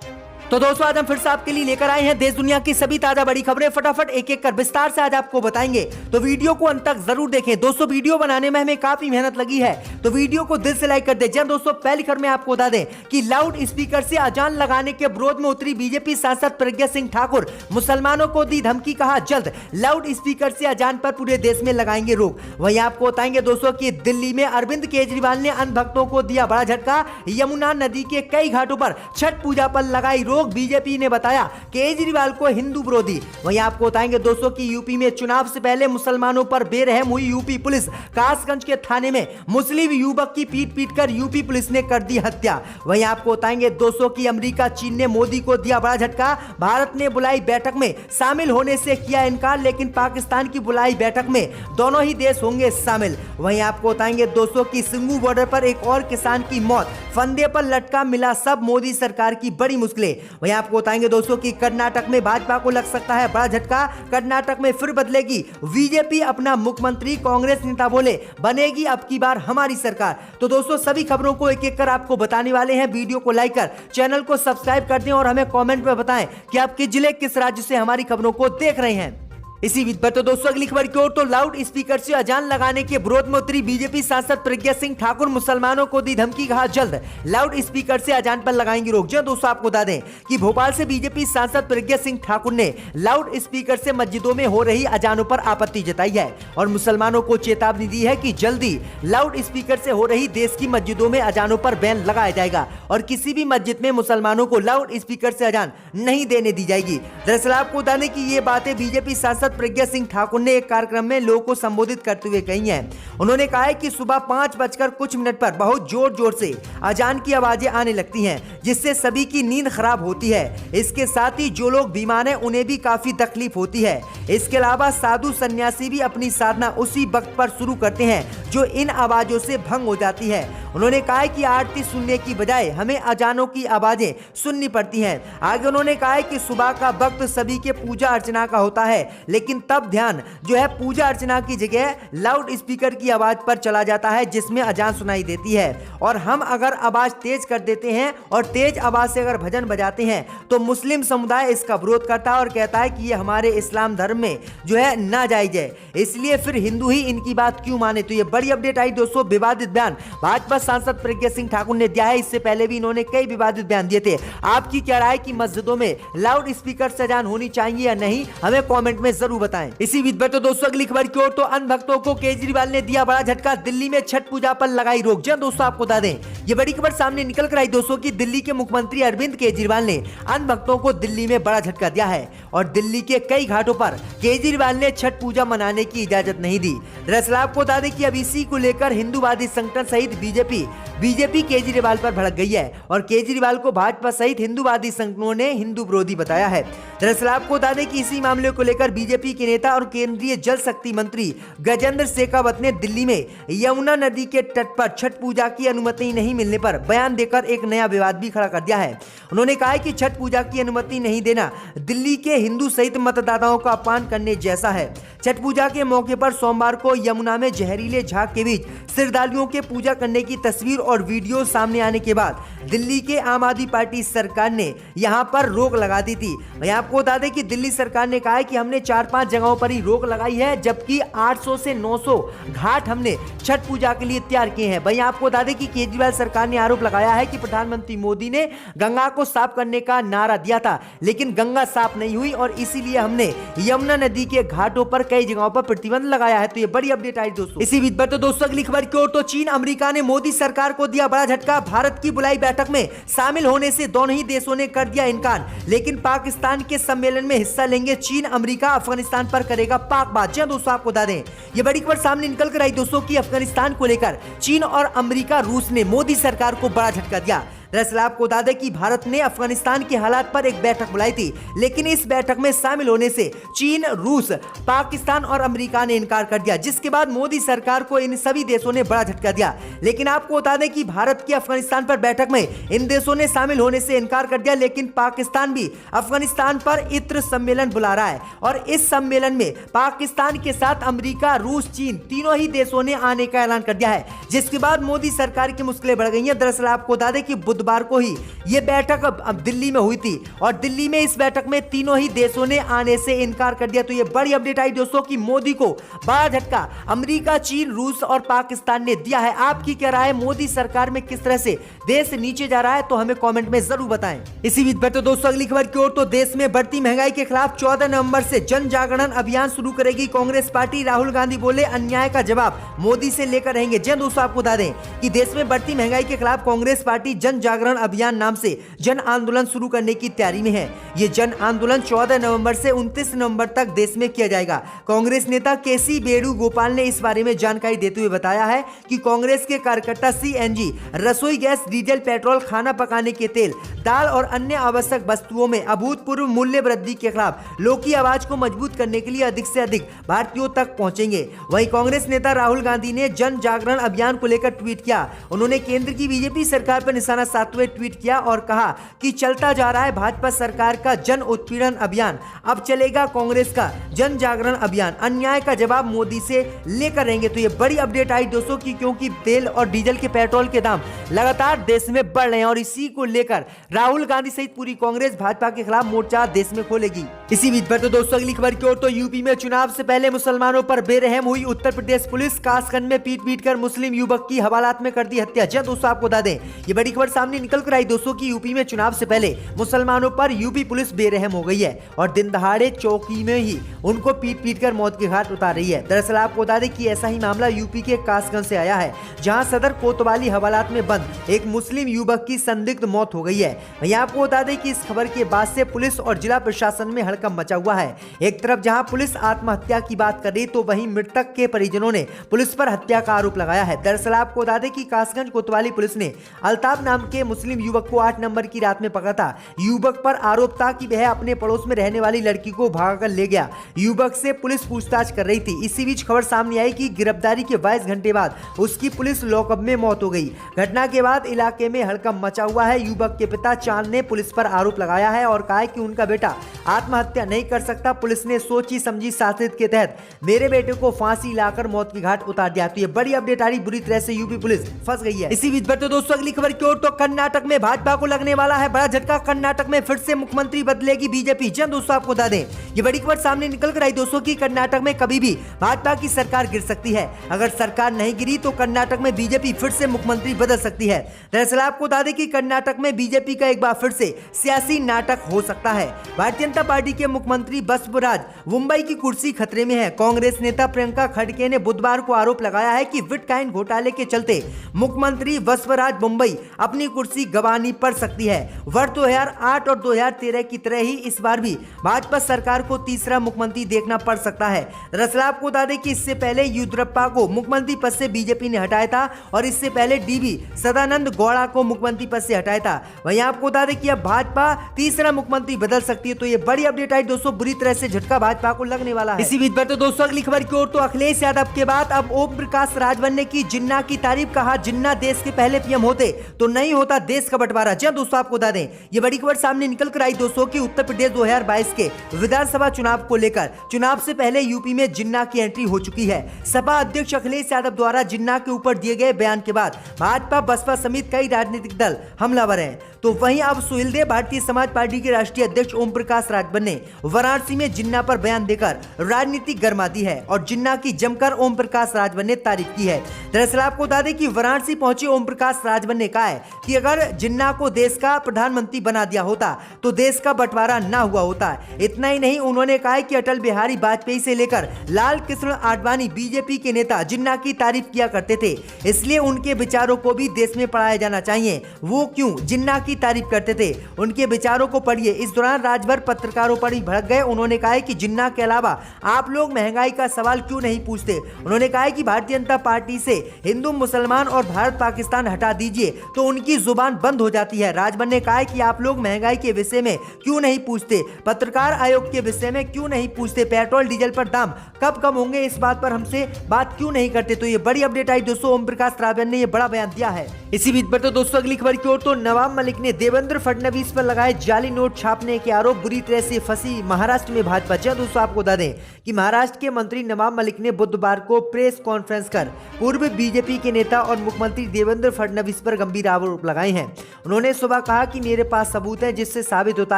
तो दोस्तों आज हम फिर से आपके लिए लेकर आए हैं देश दुनिया की सभी ताजा बड़ी खबरें। फटाफट एक एक कर विस्तार से आज आपको बताएंगे, तो वीडियो को अंत तक जरूर देखें। दोस्तों वीडियो बनाने में हमें काफी मेहनत लगी है, तो वीडियो को दिल से लाइक कर दें। दोस्तों पहली खबर में आपको बता दें कि लाउड स्पीकर से अजान लगाने के विरोध में उतरी बीजेपी सांसद प्रज्ञा सिंह ठाकुर, मुसलमानों को दी धमकी, कहा जल्द लाउड स्पीकर से अजान पर पूरे देश में लगाएंगे रोक। वहीं आपको बताएंगे दोस्तों की दिल्ली में अरविंद केजरीवाल ने अन्य भक्तों को दिया बड़ा झटका, यमुना नदी के कई घाटों पर छठ पूजा पर लगाई रोक, बीजेपी ने बताया केजरीवाल को हिंदू विरोधी। वहीं आपको बताएंगे दोस्तों की यूपी में चुनाव से पहले मुसलमानों पर बेरहम हुई यूपी पुलिस, कासगंज के थाने में मुस्लिम युवक की पीट कर यूपी पुलिस ने कर दी हत्या। वहीं आपको बताएंगे दोस्तों की अमेरिका चीन ने मोदी को दिया बड़ा झटका, भारत ने बुलाई बैठक में शामिल होने से किया इनकार, लेकिन पाकिस्तान की बुलाई बैठक में दोनों ही देश होंगे शामिल। वहीं आपको बताएंगे दोस्तों की सिंगू बॉर्डर पर एक और किसान की मौत, फंदे पर लटका मिला सब, मोदी सरकार की बड़ी मुश्किलें। वहीं आपको बताएंगे दोस्तों की कर्नाटक में भाजपा को लग सकता है बड़ा झटका, कर्नाटक में फिर बदलेगी बीजेपी अपना मुख्यमंत्री, कांग्रेस नेता बोले बनेगी अब की बार हमारी सरकार। तो दोस्तों सभी खबरों को एक एक कर आपको बताने वाले हैं, वीडियो को लाइक कर चैनल को सब्सक्राइब कर दें और हमें कमेंट में बताएं कि आप किस जिले किस राज्य से हमारी खबरों को देख रहे हैं। इसी बीच पर तो दोस्तों अगली खबर की ओर, तो लाउड स्पीकर से अजान लगाने के विरोध में उतरी बीजेपी सांसद प्रज्ञा सिंह ठाकुर, मुसलमानों को दी धमकी, कहा जल्द लाउड स्पीकर से अजान पर लगाएंगे रोक। जो दोस्तों आपको बता दें कि भोपाल से बीजेपी सांसद प्रज्ञा सिंह ठाकुर ने लाउड स्पीकर से मस्जिदों में हो रही अजानों पर आपत्ति जताई है और मुसलमानों को चेतावनी दी है कि जल्दी लाउड स्पीकर से हो रही देश की मस्जिदों में अजानों पर बैन लगाया जाएगा और किसी भी मस्जिद में मुसलमानों को लाउड स्पीकर से अजान नहीं देने दी जाएगी। दरअसल आपको बता दें कि ये बातें बीजेपी सांसद प्रज्ञा सिंह ठाकुर ने एक कार्यक्रम में लोगों को संबोधित करते हुए कही हैं। उन्होंने कहा है कि सुबह 5:कुछ पर बहुत जोर जोर से अजान की आवाजें आने लगती हैं, जिससे सभी की नींद खराब होती है। इसके साथ ही जो लोग बीमार हैं उन्हें भी काफी तकलीफ होती है। इसके अलावा साधु सन्यासी भी अपनी साधना उसी वक्त पर शुरू करते हैं जो इन आवाजों से भंग हो जाती है। उन्होंने कहा है कि आरती सुनने की बजाय हमें अजानों की आवाजें सुननी पड़ती हैं। आगे उन्होंने कहा है कि सुबह का वक्त सभी के पूजा अर्चना का होता है, लेकिन तब ध्यान जो है पूजा अर्चना की जगह लाउड स्पीकर की आवाज पर चला जाता है, जिसमें अजान सुनाई देती है। और हम अगर आवाज तेज कर देते हैं और तेज आवाज से अगर भजन बजाते हैं तो मुस्लिम समुदाय इसका विरोध करता है और कहता है कि ये हमारे इस्लाम धर्म में जो है नाजायज है, इसलिए फिर हिंदू ही इनकी बात क्यों माने। तो ये बड़ी अपडेट आई दोस्तों, विवादित बयान भाजपा सांसद प्रज्ञा सिंह ठाकुर ने दिया है। इससे पहले भी इन्होंने कई विवादित बयान दिए थे। आपकी क्या राय कि मस्जिदों में लाउड स्पीकर से अजान होनी चाहिए या नहीं, हमें कमेंट में जरूर बताएं। इसी बीच तो दोस्तों अगली खबर की ओर, तो अन्य भक्तों को केजरीवाल ने दिया बड़ा झटका, दिल्ली में छठ पूजा पर लगाई रोक। जी दोस्तों आपको बता दें ये बड़ी खबर सामने निकल कर आई दोस्तों की दिल्ली के मुख्यमंत्री अरविंद केजरीवाल ने अन्य भक्तों को दिल्ली में बड़ा झटका दिया है और दिल्ली के कई घाटों पर केजरीवाल ने छठ पूजा मनाने की इजाजत नहीं दी। दरअसल आपको बता दें कि अब इसी को लेकर हिंदूवादी संगठन सहित बीजेपी केजरीवाल पर भड़क गई है और केजरीवाल को भाजपा सहित हिंदूवादी संगठनों ने हिंदू विरोधी बताया है। दरअसल आपको बता दें कि इसी मामले को लेकर बीजेपी के नेता और केंद्रीय जल शक्ति मंत्री गजेंद्र शेखावत ने दिल्ली में यमुना नदी के तट पर छठ पूजा की अनुमति नहीं मिलने पर बयान देकर एक नया विवाद भी खड़ा कर दिया है। उन्होंने कहा है कि छठ पूजा की अनुमति नहीं देना दिल्ली के हिंदू सहित मतदाताओं का अपमान करने जैसा है। छठ पूजा के मौके पर सोमवार को यमुना में जहरीले झाग के बीच श्रद्धालुओं के पूजा करने की तस्वीर और वीडियो सामने आने के बाद दिल्ली के आम आदमी पार्टी सरकार ने यहां पर रोक लगा दी थी। वहीं आपको बता दें कि दिल्ली सरकार ने कहा है कि हमने 4-5 जगहों पर ही रोक लगाई है, जबकि 800 से 900 घाट हमने छठ पूजा के लिए तैयार किए हैं। वहीं आपको बता दें कि केजरीवाल सरकार ने आरोप लगाया है कि प्रधानमंत्री मोदी ने गंगा को साफ करने का नारा दिया था, लेकिन गंगा साफ नहीं हुई और इसीलिए हमने यमुना नदी के घाटों पर कई जगहों पर प्रतिबंध लगाया है। तो ये बड़ी अपडेट आई दोस्तों। इसी बीच पर तो दोस्तों अगली खबर की ओर, तो चीन अमेरिका ने मोदी सरकार को दिया बड़ा झटका, भारत की बुलाई बैठक में शामिल होने से दोनों ही देशों ने कर दिया इनकार, लेकिन पाकिस्तान के सम्मेलन में हिस्सा लेंगे चीन। अमेरिका अफगानिस्तान पर करेगा पाक बात। जी दोस्तों आपको बता दें ये बड़ी खबर सामने निकल कर आई दोस्तों की अफगानिस्तान को लेकर चीन और अमेरिका रूस ने मोदी सरकार को बड़ा झटका दिया। दरअसल आपको बता दें कि भारत ने अफगानिस्तान के हालात पर एक बैठक बुलाई थी, लेकिन इस बैठक में शामिल होने से चीन, रूस, पाकिस्तान और अमेरिका ने इनकार कर दिया, जिसके बाद मोदी सरकार को इन सभी देशों ने बड़ा झटका दिया। लेकिन आपको बता दें कि भारत की अफगानिस्तान पर बैठक में इन देशों ने शामिल होने से इनकार कर दिया, लेकिन पाकिस्तान भी अफगानिस्तान पर इत्र सम्मेलन बुला रहा है और इस सम्मेलन में पाकिस्तान के साथ अमेरिका, रूस, चीन तीनों ही देशों ने आने का ऐलान कर दिया है, जिसके बाद मोदी सरकार की मुश्किलें बढ़ गई हैं। दरअसल आपको बता दें कि बुधवार को ही ये बैठक अब दिल्ली में हुई थी और दिल्ली में इस बैठक में तीनों ही देशों ने आने से इनकार कर दिया। तो ये बड़ी अपडेट आई दोस्तों कि मोदी को बड़ा झटका अमेरिका, चीन, रूस और पाकिस्तान ने दिया है। आपकी क्या राय है, मोदी सरकार में किस तरह से देश नीचे जा रहा है, तो हमें कमेंट में जरूर बताएं। इसी बीच बढ़ते दोस्तों अगली खबर की ओर। तो देश में बढ़ती महंगाई के खिलाफ 14 नवंबर से जन जागरण अभियान शुरू करेगी कांग्रेस पार्टी। राहुल गांधी बोले अन्याय का जवाब मोदी से लेकर रहेंगे। जन दोस्तों आपको बता दें कि देश में बढ़ती महंगाई के खिलाफ कांग्रेस पार्टी जन जागरण अभियान नाम से जन आंदोलन शुरू करने की तैयारी में है। ये जन आंदोलन 14 नवंबर से 29 नवंबर तक देश में किया जाएगा। कांग्रेस नेता केसी वेणुगोपाल ने इस बारे में जानकारी देते हुए बताया है कि कांग्रेस के कार्यकर्ता सीएनजी, रसोई गैस, डीजल, पेट्रोल, खाना पकाने के तेल, दाल और अन्य आवश्यक वस्तुओं में अभूतपूर्व मूल्य वृद्धि के खिलाफ लोगों की आवाज को मजबूत करने के लिए अधिक से अधिक भारतीयों तक पहुंचेंगे। वहीं कांग्रेस नेता राहुल गांधी ने जन जागरण अभियान को लेकर ट्वीट किया। उन्होंने केंद्र की बीजेपी सरकार पर निशाना साधते हुए ट्वीट किया और कहा कि चलता जा रहा है भाजपा सरकार का जन उत्पीड़न अभियान, अब चलेगा कांग्रेस का जन जागरण अभियान, अन्याय का जवाब मोदी से लेकर रहेंगे। तो ये बड़ी अपडेट आई दोस्तों की, क्योंकि तेल और डीजल के पेट्रोल के दाम लगातार देश में बढ़ रहे हैं और इसी को लेकर राहुल गांधी सहित पूरी कांग्रेस भाजपा के खिलाफ मोर्चा देश में खोलेगी। इसी बीच बढ़ते दोस्तों अगली खबर की ओर। तो यूपी में चुनाव से पहले मुसलमानों पर बेरहम हुई उत्तर प्रदेश पुलिस। कासगंज में पीट कर मुस्लिम युवक की हवालात में कर दी हत्या। जब दोस्तों आपको बता दें ये बड़ी खबर सामने निकल कर आई दोस्तों की यूपी में चुनाव से पहले मुसलमानों पर यूपी पुलिस बेरहम हो गई है और दिन दहाड़े चौकी में ही उनको पीट कर मौत के घाट उतार रही है। दरअसल आपको बता दें कि ऐसा ही मामला यूपी के कासगंज से आया है, जहां सदर कोतवाली हवालात में बंद एक मुस्लिम युवक की संदिग्ध मौत हो गई है। वहीं आपको बता दें कि इस खबर के बाद से पुलिस और जिला प्रशासन में हड़कंप मचा हुआ है। एक तरफ जहां पुलिस आत्महत्या की बात कर रही, तो वहीं मृतक के परिजनों ने पुलिस पर हत्या का आरोप लगाया है। दरअसल आपको बता दें कि कासगंज कोतवाली पुलिस ने अल्ताफ नाम के मुस्लिम युवक को 8 नंबर की रात में पकड़ा था। युवक पर आरोप था कि वह अपने पड़ोस में रहने वाली लड़की को भागकर ले गया। युवक से पुलिस पूछताछ कर रही थी। इसी बीच खबर सामने आई कि गिरफ्तारी के 22 घंटे बाद उसकी पुलिस लॉकअप में मौत हो गई। घटना के बाद इलाके में हड़कंप मचा हुआ है। युवक के पिता चांद ने पुलिस पर आरोप लगाया है और कहा है कि उनका बेटा आत्महत्या नहीं कर सकता। पुलिस ने सोची समझी साजिश के तहत मेरे बेटे को फांसी लाकर मौत की घाट उतार दिया। तो ये बड़ी अपडेट आ रही, बुरी तरह से यूपी पुलिस फंस गई है। इसी बीच बढ़ते दोस्तों अगली खबर की ओर। तो कर्नाटक में भाजपा को लगने वाला है बड़ा झटका। कर्नाटक में फिर से मुख्यमंत्री बदलेगी बीजेपी। जन दोस्तों आपको बता दें ये बड़ी खबर सामने निकल कर आई दोस्तों की कर्नाटक में कभी भी भाजपा की सरकार गिर सकती है। अगर सरकार नहीं गिरी तो कर्नाटक में बीजेपी फिर से मुख्यमंत्री बदल सकती है। दरअसल आपको बता दें कि कर्नाटक में बीजेपी का एक बार फिर से सियासी नाटक हो सकता है। भारतीय जनता पार्टी के मुख्यमंत्री बसवराज मुंबई की कुर्सी खतरे में है। कांग्रेस नेता प्रियंका खड़गे ने बुधवार को आरोप लगाया है कि बिटकॉइन घोटाले के चलते मुख्यमंत्री बसवराज मुंबई अपनी कुर्सी गंवानी पड़ सकती है। वर्ष 2008 और 2013 की तरह ही इस बार भी भाजपा सरकार को तीसरा मुख्यमंत्री देखना पड़ सकता है। दरअसल आपको बता दें कि इससे पहले येदियुरप्पा को मुख्यमंत्री पद से बीजेपी ने हटाया था और इससे पहले डीवी सदानंद गौड़ा को मुख्यमंत्री पद से हटाया था। वहीं आपको बता दें कि अब भाजपा तीसरा मुख्यमंत्री बदल सकती है। तो ये बड़ी अपडेट आई दोस्तों, बुरी तरह से झटका भाजपा को लगने वाला है। इसी बीच बढ़ते दोस्तों अगली खबर की ओर। तो अखिलेश यादव के बाद अब ओम प्रकाश राजभर ने की जिन्ना की तारीफ। कहा जिन्ना देश के पहले पीएम होते तो नहीं होता देश का बंटवारा। जी दोस्तों आपको बता दें ये बड़ी खबर सामने निकल कर आई दोस्तों की उत्तर प्रदेश 2022 के विधानसभा चुनाव को लेकर चुनाव से पहले यूपी में जिन्ना की एंट्री हो चुकी है। सपा अध्यक्ष अखिलेश यादव द्वारा जिन्ना के ऊपर दिए गए बयान के बाद भाजपा, बसपा समेत कई राजनीतिक दल हमलावर हैं। तो वहीं अब सुहेलदेव भारतीय समाज पार्टी के राष्ट्रीय अध्यक्ष ओम प्रकाश राजभर ने वाराणसी में जिन्ना पर बयान देकर राजनीति गरमा दी है और जिन्ना की जमकर ओम प्रकाश राजभर ने तारीफ की है। दरअसल आपको बता दें कि वाराणसी पहुंचे ओम प्रकाश राजभर ने कहा है कि अगर जिन्ना को देश का प्रधानमंत्री बना दिया होता तो देश का बंटवारा ना हुआ होता। इतना ही नहीं, उन्होंने कहा है कि अटल बिहारी वाजपेयी से लेकर लाल कृष्ण आडवाणी बीजेपी के नेता जिन्ना की तारीफ किया करते थे, इसलिए उनके विचारों को भी देश में पढ़ाया जाना चाहिए। वो क्यों जिन्ना की तारीफ करते थे, उनके विचारों को पढ़िए। इस दौरान राजभर पत्रकारों पर ही भड़क गए। उन्होंने कहा है कि जिन्ना के अलावा आप लोग महंगाई का सवाल क्यों नहीं पूछते। उन्होंने कहा है कि भारतीय जनता पार्टी से हिंदू, मुसलमान और भारत पाकिस्तान हटा दीजिए तो उनकी जुबान बंद हो जाती है। राजभर ने कहा है कि आप लोग महंगाई के विषय में क्यों नहीं पूछते, पत्रकार आयोग के विषय में क्यों नहीं पूछते, पेट्रोल डीजल पर दाम कब कम होंगे इस बात पर हमसे बात क्यों नहीं करते। तो ये बड़ी अपडेट आई दोस्तों, ओम प्रकाश राजभर ने ये बड़ा बयान दिया है। इसी बीच पर तो दोस्तों अगली खबर की ओर। तो नवाब मलिक ने देवेंद्र फडणवीस पर लगाए जाली नोट छापने के आरोप। बुरी तरह से फंसी महाराष्ट्र में भाजपा। दोस्तों आपको बता दें कि महाराष्ट्र के मंत्री नवाब मलिक ने बुधवार को प्रेस कॉन्फ्रेंस कर पूर्व बीजेपी के नेता और मुख्यमंत्री देवेंद्र फडणवीस पर गंभीर आरोप लगाए हैं। उन्होंने सुबह कहा कि मेरे पास सबूत है जिससे साबित होता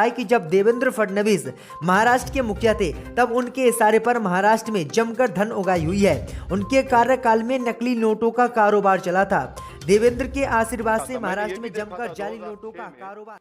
है कि जब देवेंद्र फडणवीस महाराष्ट्र के मुखिया थे तब उनके इशारे पर महाराष्ट्र में जमकर धन उगाई हुई है। उनके कार्यकाल में नकली नोटों का कारोबार चला था। देवेंद्र के आशीर्वाद से महाराष्ट्र में जमकर जाली नोटों का कारोबार